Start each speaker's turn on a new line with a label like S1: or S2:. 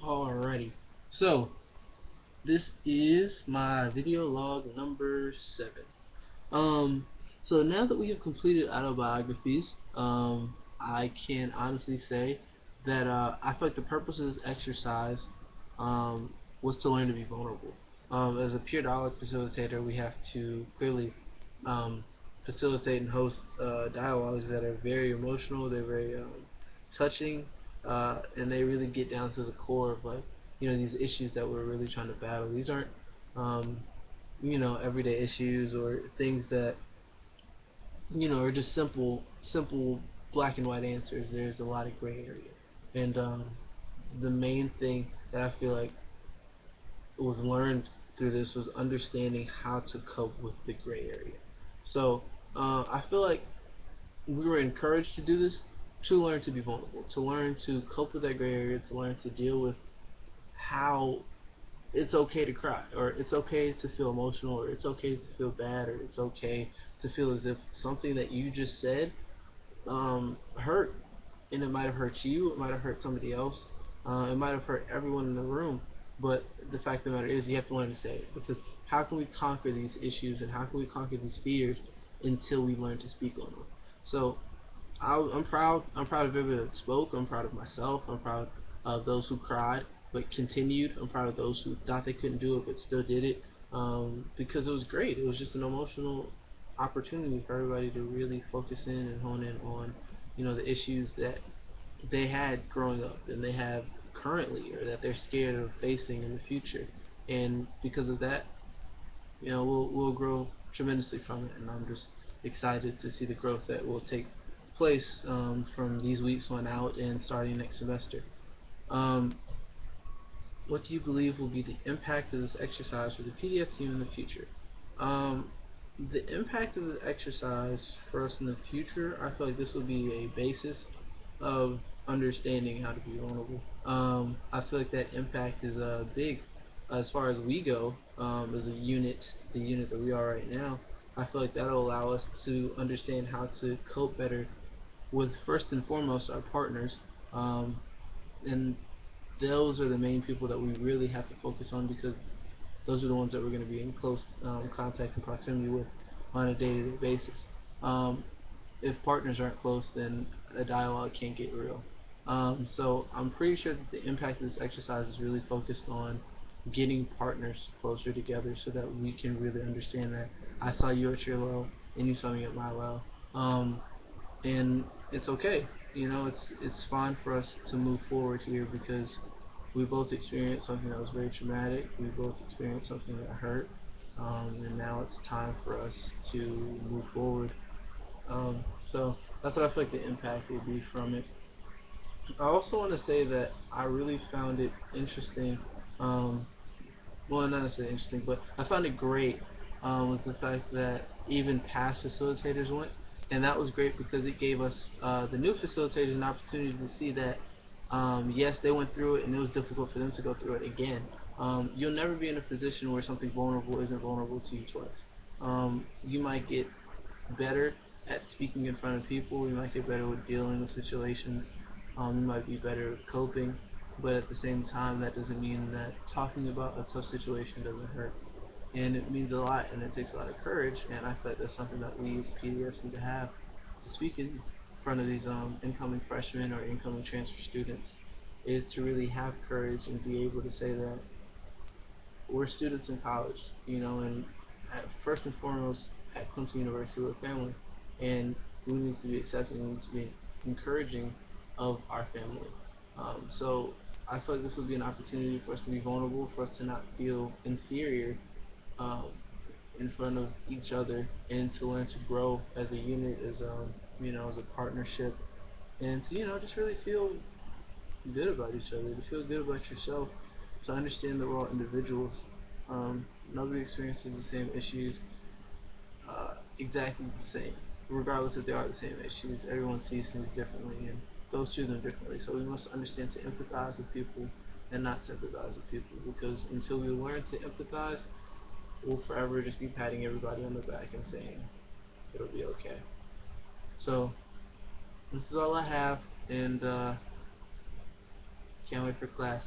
S1: Alrighty, so this is my video log number 7. Um, so now that we have completed autobiographies, I can honestly say that I feel like the purpose of this exercise was to learn to be vulnerable. As a pure dialogue facilitator, we have to clearly um, facilitate and host dialogues that are very emotional. They're very touching, and they really get down to the core of these issues that we're really trying to battle. These aren't um, everyday issues or things that are just simple black and white answers. There's a lot of gray area, and the main thing that I feel like was learned through this was understanding how to cope with the gray area. So I feel like we were encouraged to do this to learn to be vulnerable, to learn to cope with that gray area, to learn to deal with how it's okay to cry, or it's okay to feel emotional, or it's okay to feel bad, or it's okay to feel as if something that you just said hurt, and it might have hurt you, it might have hurt somebody else, it might have hurt everyone in the room. But the fact of the matter is, you have to learn to say it, because how can we conquer these issues and how can we conquer these fears until we learn to speak on them? So I'm proud. I'm proud of everybody that spoke. I'm proud of myself. I'm proud of those who cried but continued. I'm proud of those who thought they couldn't do it but still did it, because it was great. It was just an emotional opportunity for everybody to really focus in and hone in on the issues that they had growing up and they have currently, or that they're scared of facing in the future. And because of that, we'll grow tremendously from it, and I'm just excited to see the growth that will take place from these weeks on out and starting next semester. Um, what do you believe will be the impact of this exercise for the PDF team in the future? Um, the impact of this exercise for us in the future, I feel like this will be a basis of understanding how to be vulnerable. I feel like that impact is big as far as we go, as a unit, the unit that we are right now. I feel like that'll allow us to understand how to cope better with, first and foremost, our partners, and those are the main people that we really have to focus on, because those are the ones that we're going to be in close contact and proximity with on a day-to-day basis. Um, if partners aren't close, then a dialogue can't get real. So I'm pretty sure that the impact of this exercise is really focused on getting partners closer together so that we can really understand that I saw you at your low and you saw me at my low. And it's okay. It's fine for us to move forward here, because we both experienced something that was very traumatic. We both experienced something that hurt, and now it's time for us to move forward. So that's what I feel like the impact will be from it. I also want to say that I really found it interesting. Um, well, not necessarily interesting, but I found it great with the fact that even past facilitators went, and that was great because it gave us, the new facilitators, an opportunity to see that yes, they went through it and it was difficult for them to go through it again. You'll never be in a position where something vulnerable isn't vulnerable to you twice. You might get better at speaking in front of people. You might get better with dealing with situations. You might be better at coping, but at the same time, that doesn't mean that talking about a tough situation doesn't hurt. And it means a lot, and it takes a lot of courage. And I feel like that's something that we as PDFs need to have to speak in front of these incoming freshmen or incoming transfer students, is to really have courage and be able to say that we're students in college, and first and foremost at Clemson University, we're a family, and we need to be accepting, we need to be encouraging of our family. So I feel like this will be an opportunity for us to be vulnerable, for us to not feel inferior um, in front of each other, and to learn to grow as a unit, as a partnership, and to just really feel good about each other, to feel good about yourself, to understand that we're all individuals. Nobody experiences the same issues exactly the same, regardless if they are the same issues. Everyone sees things differently and goes through them differently. So we must understand to empathize with people and not sympathize with people, because until we learn to empathize, we'll forever just be patting everybody on the back and saying it'll be okay. So this is all I have, and can't wait for class.